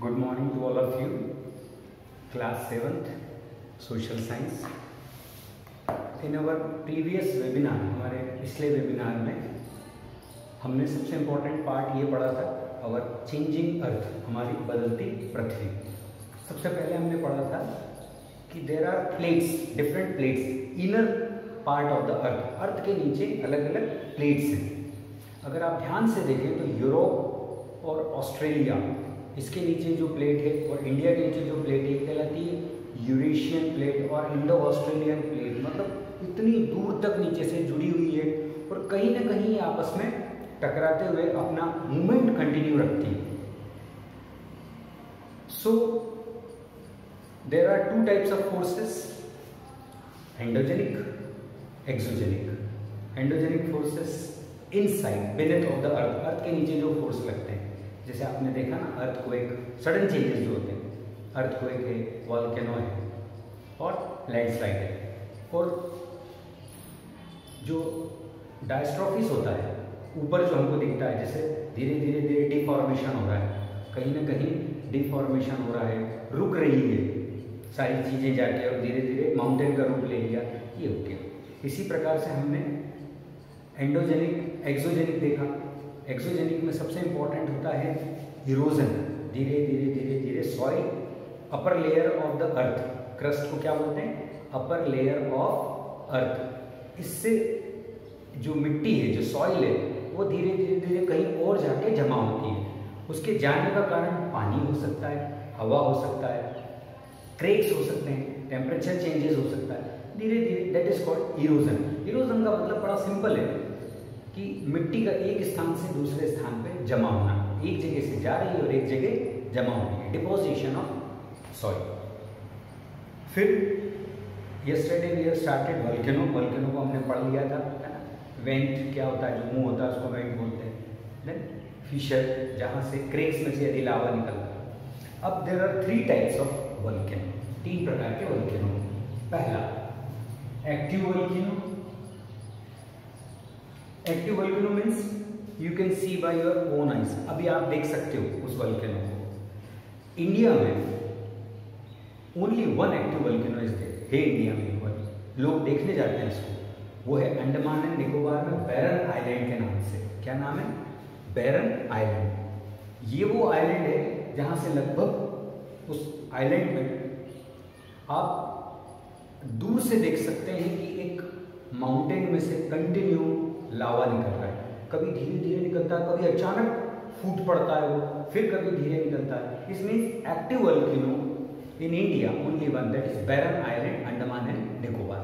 Good morning to all of you. Class 7th Social Science. In our previous webinar, हमारे पिछले webinar में हमने सबसे इम्पोर्टेंट पार्ट ये पढ़ा था और चेंजिंग अर्थ, हमारी बदलती पृथ्वी। सबसे पहले हमने पढ़ा था कि there are plates, different plates, inner part of the earth के नीचे अलग अलग प्लेट्स हैं। अगर आप ध्यान से देखें तो यूरोप और ऑस्ट्रेलिया, इसके नीचे जो प्लेट है, और इंडिया के नीचे जो प्लेट है कहलाती है यूरेशियन प्लेट और इंडो ऑस्ट्रेलियन प्लेट। मतलब इतनी दूर तक नीचे से जुड़ी हुई है और कहीं ना कहीं आपस में टकराते हुए अपना मूवमेंट कंटिन्यू रखती है। So there are two types of forces, endogenic, exogenic. Endogenic forces inside, beneath of the earth के नीचे जो फोर्स लगते हैं, जैसे आपने देखा ना अर्थक्वेक, सडन चेंजेस जो होते हैं, अर्थक्वेक है, वॉल्केनो है और लैंडस्लाइड है। और जो डायस्ट्रोफिस होता है ऊपर जो हमको दिखता है, जैसे धीरे धीरे धीरे डिफॉर्मेशन हो रहा है, कहीं ना कहीं डिफॉर्मेशन हो रहा है, रुक रही है सारी चीज़ें जाके और धीरे धीरे माउंटेन का रूप ले लिया, ये हो गया। इसी प्रकार से हमने एंडोजेनिक, एक्सोजेनिक देखा। एक्सोजेनिक में सबसे इंपॉर्टेंट होता है इरोजन, धीरे धीरे धीरे धीरे soil, upper layer of the earth, crust को क्या बोलते हैं, अपर लेयर ऑफ अर्थ। इससे जो मिट्टी है, जो सॉइल है, वो धीरे धीरे धीरे कहीं और जाके जमा होती है। उसके जाने का कारण पानी हो सकता है, हवा हो सकता है, क्रेक्स हो सकते हैं, टेम्परेचर चेंजेस हो सकता है, धीरे धीरे, that is called erosion. Erosion का मतलब बड़ा सिंपल है कि मिट्टी का एक स्थान से दूसरे स्थान पे जमा होना, एक जगह से जा रही है और एक जगह जमा हो रही है, डिपोजिशन ऑफ सॉइल। फिर yesterday we have started volcano. Volcano को हमने पढ़ लिया था, है ना। वेंट क्या होता है, जो मुंह होता है उसको वेंट बोलते हैं। देन फिशर, जहाँ से क्रेक्स में से यदि लावा निकलता है। अब there are 3 types of volcano, 3 प्रकार के वोल्केनो। पहला active volcano. Active volcano means you can see by your own eyes, अभी आप देख सकते हो उस वोल्केनो को। इंडिया में only 1 active volcano is there है, इंडिया में लोग देखने जाते हैं इसको। वो है अंडमान एंड निकोबार में बैरन आइलैंड के नाम से। क्या नाम है? बैरन आइलैंड। ये वो आइलैंड है जहां से लगभग उस आइलैंड में आप दूर से देख सकते हैं कि एक माउंटेन में से कंटिन्यू लावा निकल रहा है। कभी धीरे धीरे निकलता है, कभी अचानक फूट पड़ता है वो, फिर कभी धीरे निकलता है। इस means active volcano in India only 1, that is Barren Island, Andaman and Nicobar.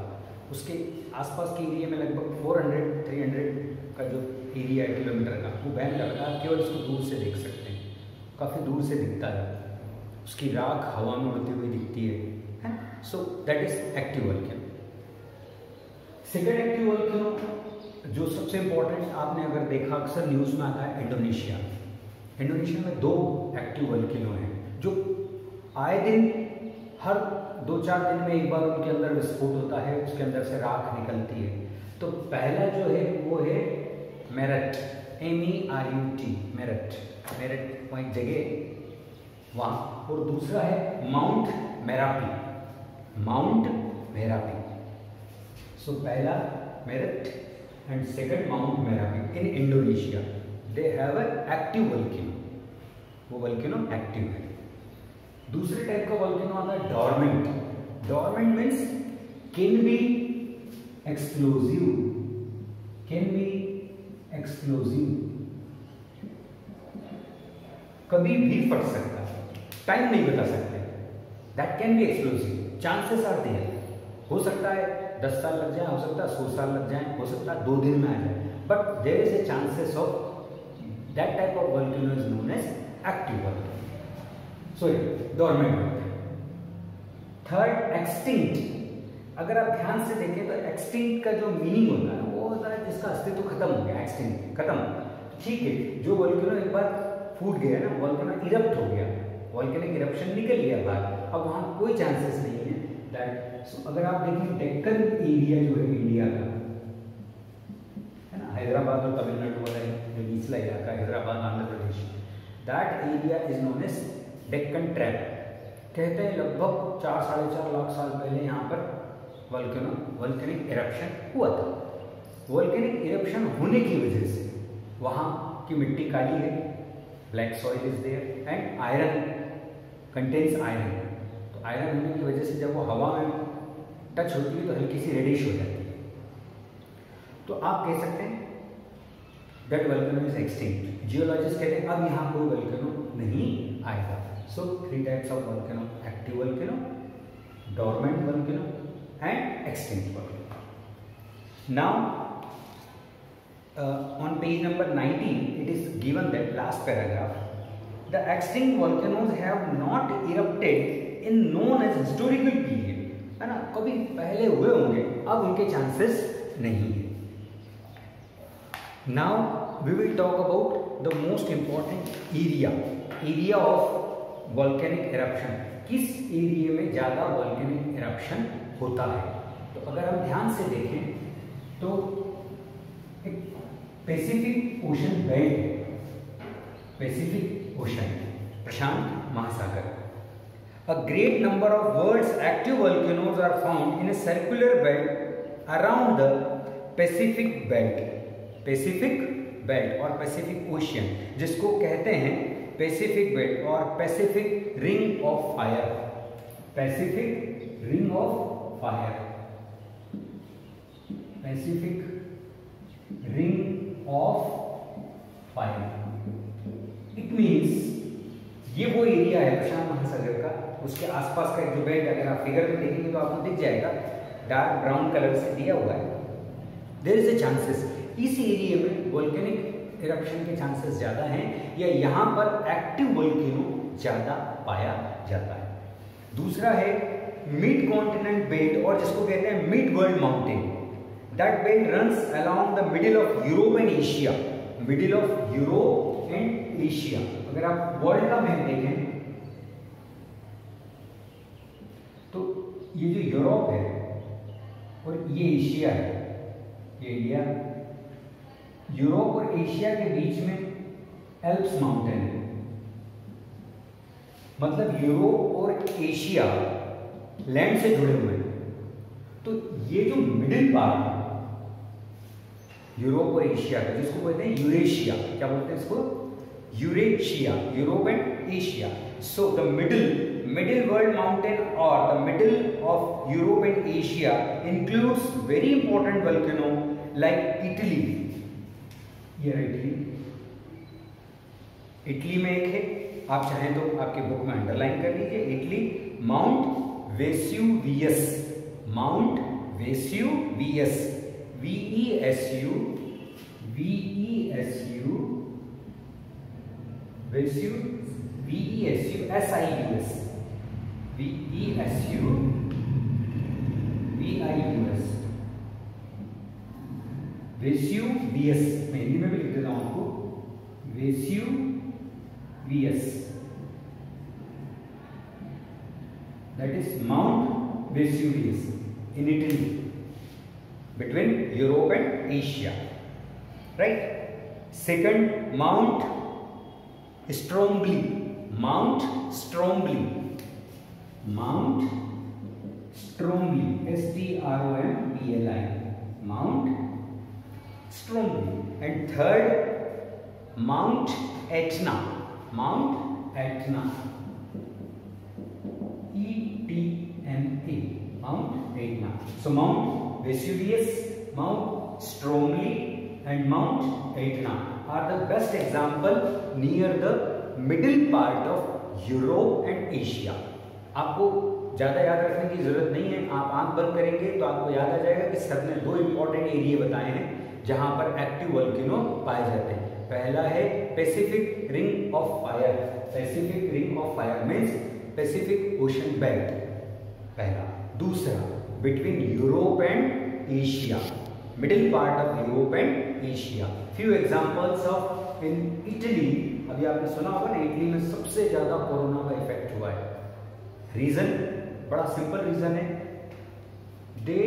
उसके आसपास के एरिया में लगभग 400-300 का जो एरिया है किलोमीटर का, वो बैन करता है। केवल इसको दूर से देख सकते हैं, काफ़ी दूर से दिखता है, उसकी राख हवा में उड़ती हुई दिखती है। So that is active volcano. Second active volcano जो सबसे इंपॉर्टेंट, आपने अगर देखा अक्सर न्यूज में आता है, इंडोनेशिया। इंडोनेशिया में 2 एक्टिव वोल्केनो हैं जो आए दिन, हर 2-4 दिन में एक बार उनके अंदर विस्फोट होता है, उसके अंदर से राख निकलती है। तो पहला जो है वो है मेरठ, MERUT, मेरठ। मेरठ वहाँ एक जगह वहाँ। और दूसरा है माउंट मेरापी, माउंट मेरापी। सो पहला Meerut and second Mount Merapi in Indonesia. They have an active volcano. वो volcano active है। दूसरे टाइप का volcano आता है dormant. Dormant means can be explosive. Can be explosive. कभी भी फट सकता है, टाइम नहीं बता सकते। That can be explosive. Chances are there. हो सकता है 10 साल लग जाए, हो सकता है 100 साल लग जाए, हो सकता है 2 दिन में आ जाए, but there is a chances of that type of volcano is known as active volcano, sorry dormant volcano. Third extinct. अगर आप ध्यान से देखें तो एक्सटिंक्ट का जो मीनिंग होता है वो होता है जिसका अस्तित्व खत्म हो गया, एक्सटिंक्ट, खत्म। ठीक है, जो वोल्केनो एक बार फूट गया ना, वोल्केनो इरप्ट हो गया, वोल्केनिक इरप्शन निकल गया बाहर, अब वहाँ कोई चांसेस नहीं है दैट। अगर आप देखें डेक्कन एरिया जो है इंडिया का, है ना, हैदराबाद और तमिलनाडु वाला जो निचला इलाका, Hyderabad, Andhra Pradesh, that area is known as Deccan trap. कहते हैं लगभग 4-4.5 लाख साल पहले यहाँ पर वोल्केनिक इरप्शन हुआ था। वोल्केनिक इरप्शन होने की वजह से वहाँ की मिट्टी काली है, black soil is there and iron contains iron. तो आयरन होने की वजह से जब वो हवा में टच होती है तो हल्की सी रेडिश हो जाती है। तो आप कह सकते हैं that volcano is extinct. Geologist कहते हैं अब यहाँ कोई वोल्केनो नहीं आएगा। So 3 types of volcano, active volcano, dormant volcano and extinct volcano. Now on page number 19 it is given that last paragraph, the extinct volcanoes have not erupted in known as historical period, है ना, कभी पहले हुए होंगे, अब उनके chances नहीं है। Now we will talk about the most important area of volcanic eruption। किस एरिया में ज़्यादा वॉल्केनिक इरप्शन होता है? तो अगर हम ध्यान से देखें तो एक Pacific Ocean belt, Pacific Ocean, प्रशांत महासागर। A great number of world's active volcanoes are found in a circular belt around the Pacific belt। Pacific belt और पैसिफिक ओशियन, जिसको कहते हैं पैसिफिक बेल्ट और Pacific ring of fire, Pacific ring of fire, Pacific ring of fire. It means ये वो area है प्रशांत महासागर का, उसके आसपास का जो बेल्ट, अगर आप फिगर में देखेंगे तो आपको दिख जाएगा, डार्क ब्राउन कलर से दिया हुआ है। देयर इज ए चांसेस इस एरिया में वोल्केनिक इरप्शन के चांसेस ज़्यादा हैं, या यहाँ पर एक्टिव वोल्केनो ज़्यादा पाया जाता है। दूसरा है मिड कॉन्टिनेंट बेल्ट, और जिसको कहते हैं mid world mountain. That belt runs along the middle of Europe and Asia, middle of Europe and Asia. अगर आप वर्ल्ड का मैप देखें तो ये जो यूरोप है और ये एशिया है, ये इंडिया, यूरोप और एशिया के बीच में एल्प्स माउंटेन है। मतलब यूरोप और एशिया लैंड से जुड़े हुए हैं। तो ये जो मिडिल पार्ट है यूरोप और एशिया का, जिसको बोलते हैं यूरेशिया, क्या बोलते हैं इसको? Eurasia, Europe and Asia. So the middle world mountain और the middle of Europe and Asia includes very important volcano like Italy. ये इटली में एक है, आप चाहें तो आपके बुक में अंडरलाइन कर लीजिए, Italy, mount Vesuvius, mount Vesuvius, VESU, SIUS, Vesuvius, मैं हिंदी में भी लिख देता हूं आपको, Vesuvius, that is mount Vesuvius in Italy, between Europe and Asia, right? Second, Mount Stromboli, Mount Stromboli, Mount Stromboli, STROMBLI, Mount Stromboli. And third, Mount Etna, Mount Etna, ETNA, Mount Etna. So Mount Vesuvius, Mount Stromboli and Mount Etna are the best example near the middle part of Europe and Asia. आपको ज़्यादा याद रखने की ज़रूरत नहीं है, आप आंख बंद करेंगे तो आपको याद आ जाएगा कि सर ने 2 इंपॉर्टेंट एरिया बताए हैं जहाँ पर एक्टिव वोल्केनो पाए जाते हैं। पहला है Pacific ring of fire, Pacific ring of fire means Pacific Ocean belt, पहला। दूसरा, between Europe and Asia, middle part of Europe and Asia. Few examples of in Italy, अभी आपने सुना होगा ना, इटली में सबसे ज़्यादा कोरोना का इफेक्ट हुआ है। रीजन बड़ा सिंपल रीजन है, they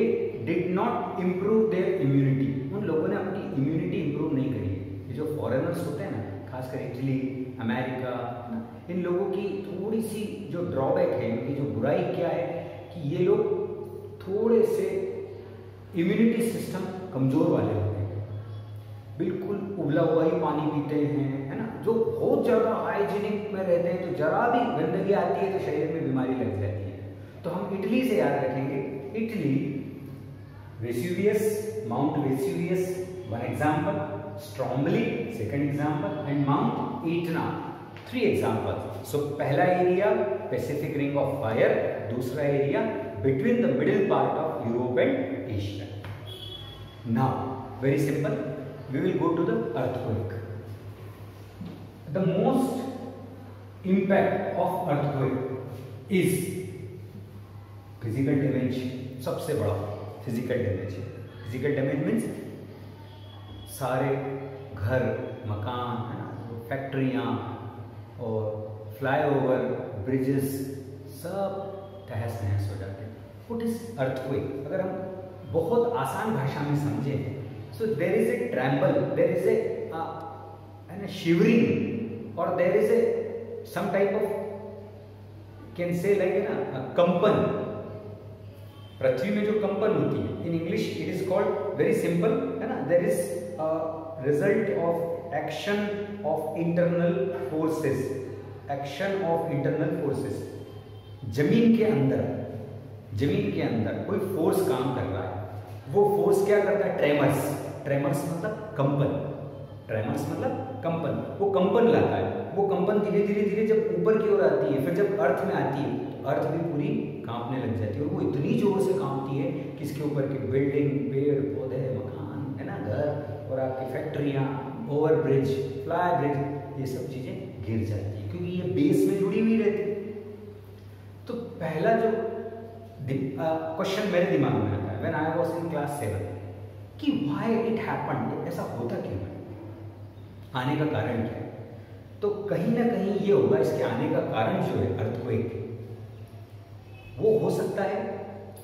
did not improve their immunity. उन लोगों ने अपनी इम्यूनिटी इम्प्रूव नहीं करी। ये जो फॉरेनर्स होते हैं ना, खासकर इटली, अमेरिका, इन लोगों की थोड़ी सी जो ड्रॉबैक है, इनकी जो बुराई क्या है कि ये लोग थोड़े से इम्यूनिटी सिस्टम कमजोर वाले होते हैं, बिल्कुल उबला हुआ ही पानी पीते हैं, है ना, जो बहुत ज़्यादा हाइजीनिक में रहते हैं, तो जरा भी गंदगी आती है तो शरीर में बीमारी लग जाती है। तो हम इटली से याद रखेंगे, Italy, Vesuvius, mount Vesuvius one example, Stromboli second example, and mount Etna three example. So पहला area Pacific ring of fire, दूसरा area between the middle part of Europe and Asia. Now very simple, we will go to the earthquake. The most impact of earthquake is physical damage, सबसे बड़ा physical damage। physical damage means सारे घर, मकान, है ना, फैक्ट्रियाँ और flyover, bridges सब तहस नहस हो जाते हैं। What is earthquake? अगर हम बहुत आसान भाषा में समझें, so there is a tremble, there is a shivering, or there is a some type of can say like a कंपन। पृथ्वी में जो कंपन होती है, in English it is called very simple, है ना, there is a result of action of internal forces, action of internal forces। जमीन के अंदर कोई फोर्स काम कर रहा है, वो फोर्स क्या करता है? ट्रेमर्स। ट्रेमर्स मतलब कंपन, ट्रेमर्स मतलब कंपन, वो कंपन लाता है। वो कंपन धीरे धीरे जब ऊपर की ओर आती है, फिर जब अर्थ में आती है तो अर्थ भी पूरी कांपने लग जाती है, और वो इतनी जोर से कांपती है कि इसके ऊपर की बिल्डिंग, पेड़ पौधे, मकान, है ना, घर और आपकी फैक्ट्रियाँ, ओवर ब्रिज, फ्लाई ब्रिज, ये सब चीजें गिर जाती है क्योंकि ये बेस में जुड़ी हुई रहती है। तो पहला जो क्वेश्चन मेरे दिमाग में आता है when I was in class 7 कि व्हाई इट हैपेंड, ऐसा होता क्यों है, आने का कारण क्या है? तो कहीं ना कहीं ये होगा, इसके आने का कारण जो है अर्थक्वेक, वो हो सकता है,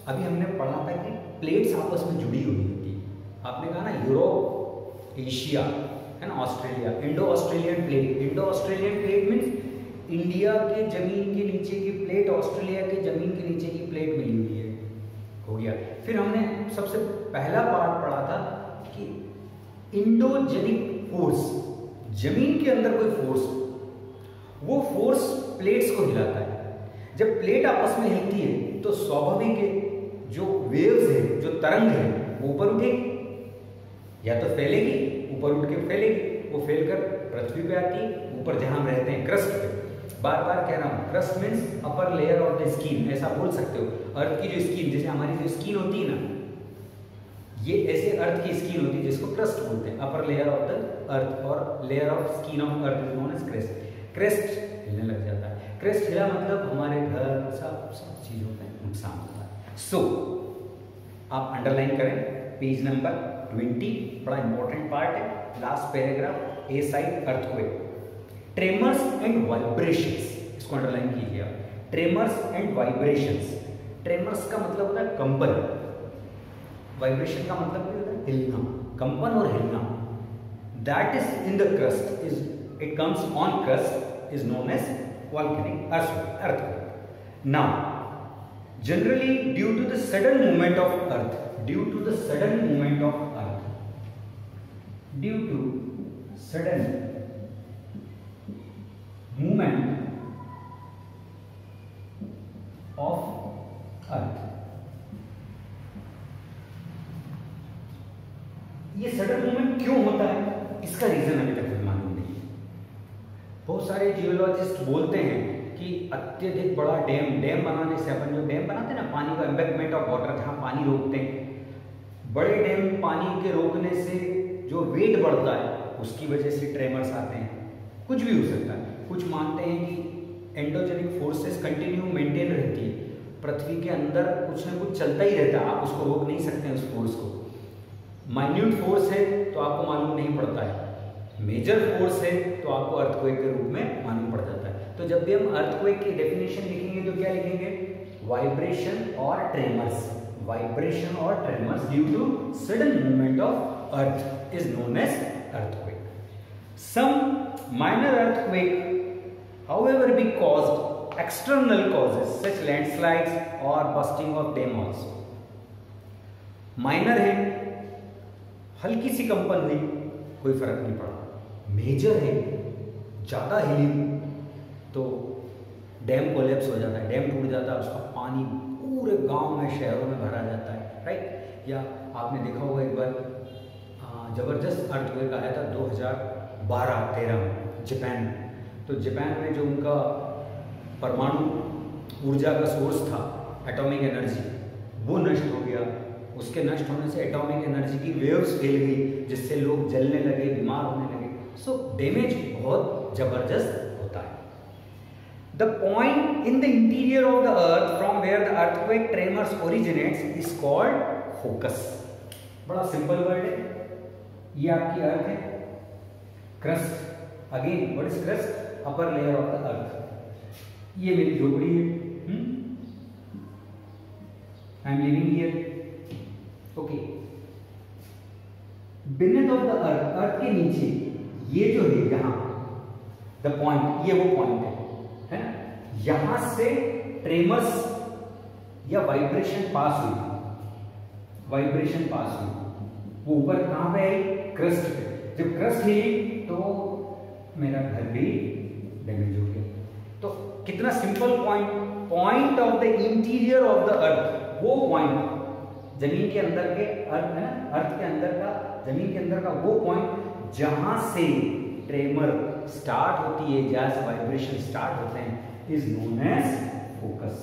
अभी हमने पढ़ा था कि प्लेट्स आपस में जुड़ी हुई होती है। आपने कहा ना यूरोप, एशिया, है ना, Australia, Indo Australian plate. Indo Australian plate means India के जमीन के नीचे की प्लेट, ऑस्ट्रेलिया के जमीन के नीचे की प्लेट मिली हुई है, हो गया। फिर हमने सबसे पहला पार्ट पढ़ा था कि इंडोजेनिक फोर्स, जमीन के अंदर कोई फोर्स, वो फोर्स प्लेट्स को हिलाता है। जब प्लेट आपस में हिलती है तो स्वाभाविक है जो वेव्स है, जो तरंग है, वो ऊपर उठेगी, या तो फैलेगी, ऊपर उठ के फैलेगी, वो फैलकर पृथ्वी पे आती है, ऊपर जहां हम रहते हैं क्रस्ट पे। बार बार कह रहा हूं, crust means upper layer of the skin, ऐसा बोल सकते हो। अर्थ की जो स्किन, जैसे हमारी जो स्किन होती है ना, ये ऐसे अर्थ की स्किन होती है जिसको क्रस्ट बोलते हैं, upper layer of the earth, और layer of skin of earth is known as crest. Crest हिलने लग जाता है, क्रेस्ट हिला मतलब हमारे घर, सब चीजों में नुकसान होता है। सो आप अंडरलाइन करें पेज नंबर 20, बड़ा इंपॉर्टेंट पार्ट है, last paragraph, A side earthquake, tremors and vibrations, इसको अंडरलाइन कीजिए आप। ट्रेमर्स एंड वाइब्रेशंस, ट्रेमर्स का मतलब होता है कंपन, वाइब्रेशन का मतलब क्या होता है? हिलना, कंपन और हिलना। That is in the crust, is it comes on crust, is known as volcanic earthquake. Now, generally due to the sudden movement of earth, due to the sudden movement of earth, due to sudden movement of earth, ये sudden movement क्यों होता है, इसका reason अभी तक मालूम नहीं है। बहुत सारे जियोलॉजिस्ट बोलते हैं कि अत्यधिक बड़ा डैम बनाने से, अपन जो डैम बनाते हैं ना, पानी का एम्बैंकमेंट ऑफ वाटर, जहां पानी रोकते हैं, बड़े डैम पानी के रोकने से जो वेट बढ़ता है उसकी वजह से ट्रेमर्स आते हैं। कुछ भी हो सकता है। कुछ मानते हैं कि एंडोजेनिक फोर्सेस कंटिन्यू मेंटेन रहती है, पृथ्वी के अंदर कुछ ना कुछ चलता ही रहता है, आप उसको रोक नहीं सकते उस फोर्स को। माइन्यूट फोर्स है तो आपको मालूम नहीं पड़ता है, मेजर फोर्स है तो आपको अर्थक्वेक के रूप में मालूम पड़ जाता है। तो जब भी हम अर्थक्वेक की डेफिनेशन लिखेंगे तो क्या लिखेंगे? वाइब्रेशन और ट्रेमर्स, वाइब्रेशन और tremors due to sudden movement of earth is known as earthquake. Some minor earthquake however be caused external causes such landslides or busting of dam also. Minor है, हल्की सी कंपन हुई, कोई फर्क नहीं पड़ा। मेजर है, ज़्यादा हिली तो डैम कोलैप्स हो जाता है, डैम टूट जाता है, उसका पानी पूरे गांव में शहरों में भरा जाता है, राइट। या आपने देखा होगा एक बार ज़बरदस्त अर्थक्वेक आया था 2012-13 में जापान में। तो जापान में जो उनका परमाणु ऊर्जा का सोर्स था, एटॉमिक एनर्जी, वो नष्ट हो गया। उसके नष्ट होने से एटॉमिक एनर्जी की वेव्स फैल गई, जिससे लोग जलने लगे, बीमार होने लगे। सो डैमेज बहुत जबरदस्त होता है। The point in the interior of the earth from where the earthquake tremors originates is called focus. बड़ा सिंपल वर्ड है। ये आपकी अर्थ है, crust. Again what is crust? Upper layer of the earth. ये मेरी झोपड़ी है, I am living here, okay. Beneath of the earth, earth के नीचे ये जो है यहां द पॉइंट, ये वो पॉइंट है ना। यहां से ट्रेमर्स या वाइब्रेशन पास हुई, वाइब्रेशन पास हुई। वो ऊपर कहां पे आई? क्रस्ट पे। जब क्रस्ट हिली तो मेरा घर भी डैमेज हो गया। तो कितना simple point, point of the interior of the अर्थ, वो पॉइंट जमीन के अंदर के अर्थ है ना, अर्थ के अंदर का, जमीन के अंदर का वो पॉइंट जहां से ट्रेमर स्टार्ट होती है, जहां से वाइब्रेशन स्टार्ट होते हैं, is known as focus.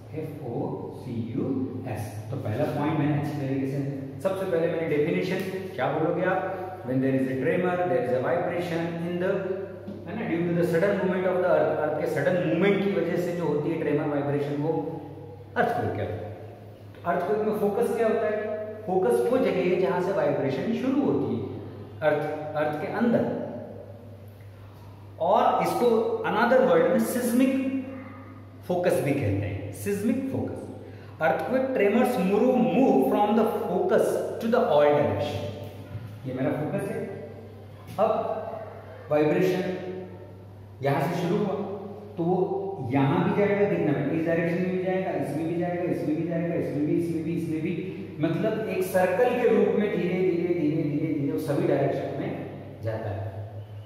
FOCUS। तो पहला पॉइंट मैंने अच्छी तरीके से, सबसे पहले मैंने डेफिनेशन क्या बोलोगे आप? When there is a tremor, there is a vibration in the, है ना, due to the sudden movement of the earth, अर्थ के सडन मूवमेंट की वजह से जो होती है ट्रेमर वाइब्रेशन, वो अर्थक्वेक कहलाता है। अर्थक्वेक में फोकस क्या होता है? फोकस वो जगह है जहां से वाइब्रेशन शुरू होती है, अर्थ के अंदर। और इसको अनदर वर्ड में सिस्मिक फोकस भी कहते हैं, seismic focus. Earthquake tremors move from the focus to the all direction. ये मेरा फोकस है। अब वाइब्रेशन यहां से शुरू हुआ तो वो यहां भी जाएगा, देखना इस डायरेक्शन में भी जाएगा, इसमें भी जाएगा, इसमें भी जाएगा, इसमें भी, इसमें भी, इसमें भी, मतलब एक सर्कल के रूप में धीरे धीरे धीरे धीरे धीरे वो सभी डायरेक्शन में जाता है।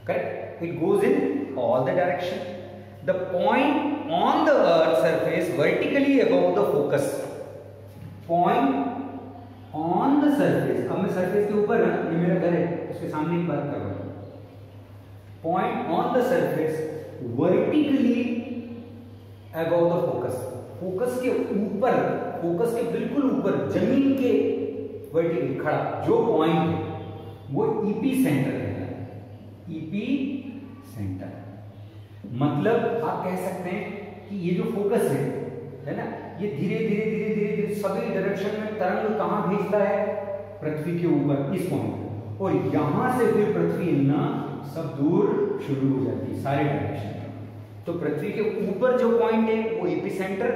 Correct? It goes in all the direction. The point on the earth surface vertically above the focus. Point on the surface, अब मैं सरफेस के ऊपर ना, ये मेरा घर है, उसके सामने की बात कर रहा हूं। Point on the surface vertically above the focus. Focus के ऊपर, फोकस के बिल्कुल ऊपर, जमीन के वर्टिकली खड़ा जो पॉइंट है वो ईपी सेंटर है। ईपी सेंटर मतलब आप कह सकते हैं कि ये जो फोकस है ना, ये धीरे धीरे धीरे धीरे धीरे सभी डायरेक्शन में तरंग कहां भेजता है? पृथ्वी के ऊपर, इस पॉइंट पर। और यहां से फिर पृथ्वी हिलना सब दूर शुरू हो जाती है, सारे डायरेक्शन में। तो पृथ्वी के ऊपर जो पॉइंट है वो ईपी सेंटर,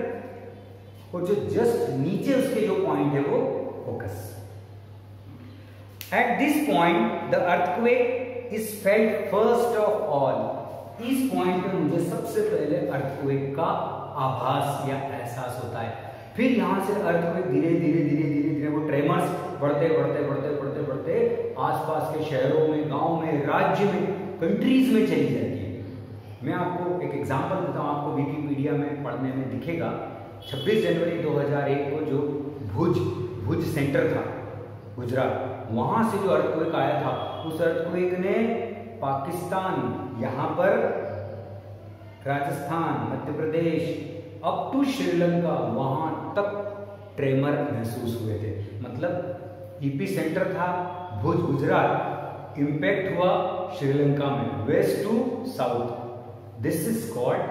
और जो जस्ट नीचे उसके जो पॉइंट है वो focus. At this point the earthquake is felt first of all. इस पॉइंट पे मुझे सबसे पहले अर्थक्वेक का आभास या एहसास होता है। फिर यहां से अर्थक्वेक धीरे धीरे धीरे धीरे धीरे वो ट्रेमर्स बढ़ते बढ़ते बढ़ते बढ़ते बढ़ते आसपास के शहरों में, गांव में, राज्य में, कंट्रीज में चली जाती है। मैं आपको एक एग्जांपल देता हूं, आपको विकिपीडिया में पढ़ने में दिखेगा। 26 जनवरी 2001 को जो भुज सेंटर था गुजरात, वहां से जो अर्थक्वेक आया था, उस अर्थक्वेक ने पाकिस्तान, यहां पर राजस्थान, मध्य प्रदेश, अप टू श्रीलंका, वहां तक ट्रेमर महसूस हुए थे। मतलब ईपी सेंटर था भुज गुजरात, इंपैक्ट हुआ श्रीलंका में, west to south. This is called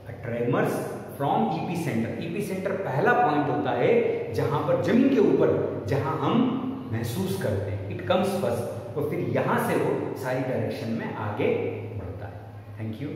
a tremors from epicentre. Epicentre पहला पॉइंट होता है जहां पर जमीन के ऊपर, जहां हम महसूस करते हैं। इट कम्स फर्स्ट, तो फिर यहां से वो सारी डायरेक्शन में आगे बढ़ता है। Thank you.